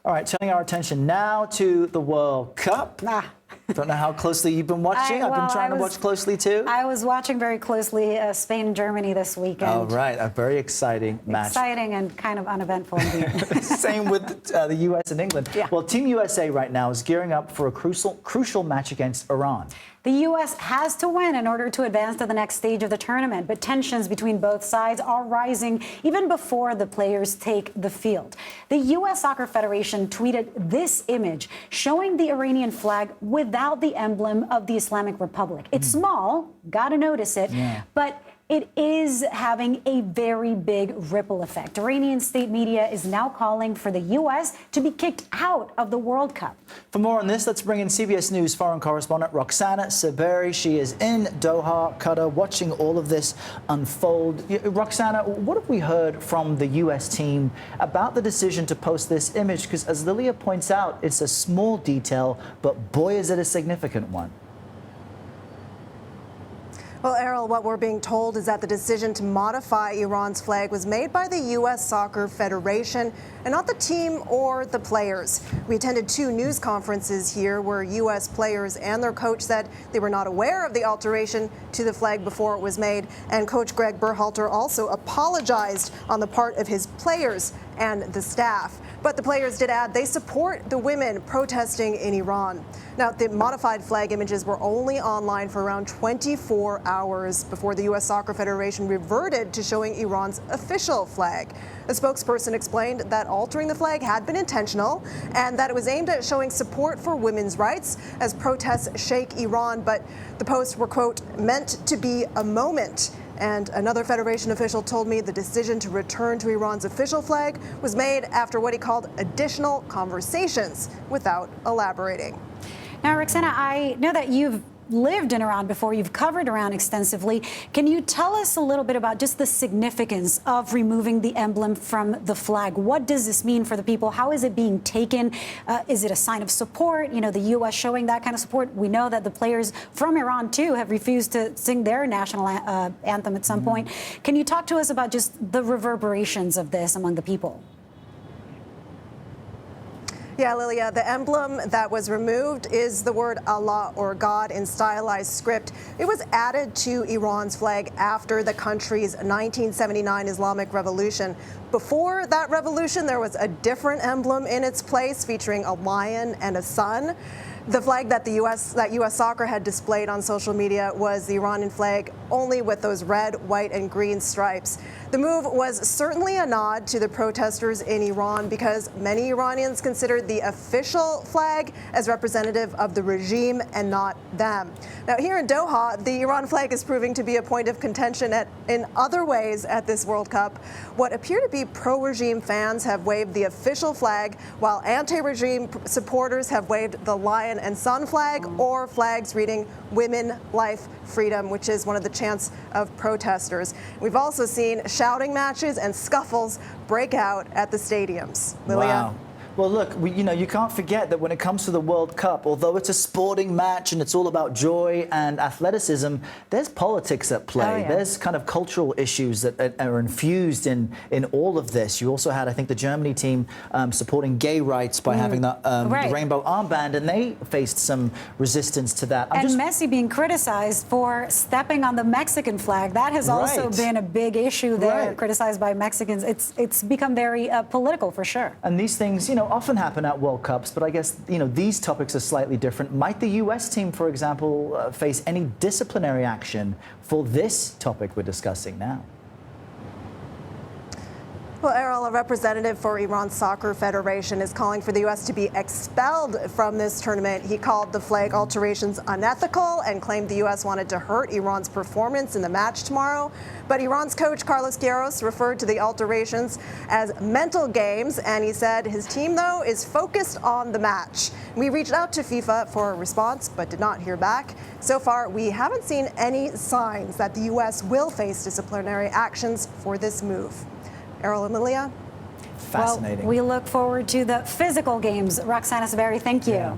All right, turning our attention now to the World Cup. Don't know how closely you've been watching. I've been trying to watch closely too. I was watching very closely Spain and Germany this weekend. Oh, right. A very exciting match. Exciting and kind of uneventful indeed. Same with the U.S. and England. Yeah. Well, Team USA right now is gearing up for a crucial match against Iran. The U.S. has to win in order to advance to the next stage of the tournament, but tensions between both sides are rising even before the players take the field. The U.S. Soccer Federation tweeted this image showing the Iranian flag without the emblem of the Islamic Republic. It's small, gotta notice it, but it is having a very big ripple effect. Iranian state media is now calling for the U.S. to be kicked out of the World Cup. For more on this, let's bring in CBS News foreign correspondent Roxana Saberi. She is in Doha, Qatar, watching all of this unfold. Roxana, what have we heard from the U.S. team about the decision to post this image? Because as Lilia points out, it's a small detail, but boy, is it a significant one. Well, Errol, what we're being told is that the decision to modify Iran's flag was made by the U.S. Soccer Federation and not the team or the players. We attended 2 news conferences here where U.S. players and their coach said they were not aware of the alteration to the flag before it was made. And Coach Greg Berhalter also apologized on the part of his players and the staff. But the players did add they support the women protesting in Iran. Now, the modified flag images were only online for around 24 hours before the U.S. Soccer Federation reverted to showing Iran's official flag. A spokesperson explained that altering the flag had been intentional and that it was aimed at showing support for women's rights as protests shake Iran. But the posts were, quote, meant to be a moment. And another Federation official told me the decision to return to Iran's official flag was made after what he called additional conversations, without elaborating. Now, Roxana, I know that you've lived in Iran before. You've covered Iran extensively. Can you tell us a little bit about just the significance of removing the emblem from the flag? What does this mean for the people? How is it being taken? Is it a sign of support? You know, the U.S. showing that kind of support. We know that the players from Iran, too, have refused to sing their national anthem at some point. Can you talk to us about just the reverberations of this among the people? Yeah, Lilia, the emblem that was removed is the word Allah or God in stylized script. It was added to Iran's flag after the country's 1979 Islamic Revolution. Before that revolution, there was a different emblem in its place featuring a lion and a sun. The flag that U.S. Soccer had displayed on social media was the Iranian flag, only with those red, white, and green stripes. The move was certainly a nod to the protesters in Iran because many Iranians considered the official flag as representative of the regime and not them. Now, here in Doha, the Iran flag is proving to be a point of contention in other ways at this World Cup. What appear to be pro-regime fans have waved the official flag, while anti-regime supporters have waved the lion and sun flag or flags reading women, life, freedom, which is one of the chants of protesters. We've also seen shouting matches and scuffles break out at the stadiums. Lilia? Wow. Well, look, you can't forget that when it comes to the World Cup, although it's a sporting match and it's all about joy and athleticism, there's politics at play. Oh, yeah. There's kind of cultural issues that are infused in all of this. You also had, I think, the Germany team supporting gay rights by having the rainbow armband, and they faced some resistance to that. Messi being criticized for stepping on the Mexican flag. That has also been a big issue there, criticized by Mexicans. It's become very political for sure. And these things, often happen at World Cups, but I guess, these topics are slightly different. Might the U.S. team, for example, face any disciplinary action for this topic we're discussing now? Well, Errol, a representative for Iran's Soccer Federation, is calling for the U.S. to be expelled from this tournament. He called the flag alterations unethical and claimed the U.S. wanted to hurt Iran's performance in the match tomorrow. But Iran's coach, Carlos Queiroz, referred to the alterations as mental games, and he said his team, though, is focused on the match. We reached out to FIFA for a response, but did not hear back. So far, we haven't seen any signs that the U.S. will face disciplinary actions for this move. Errol and Lilia? Fascinating. Well, we look forward to the physical games. Roxana Saberi, thank you. Yeah.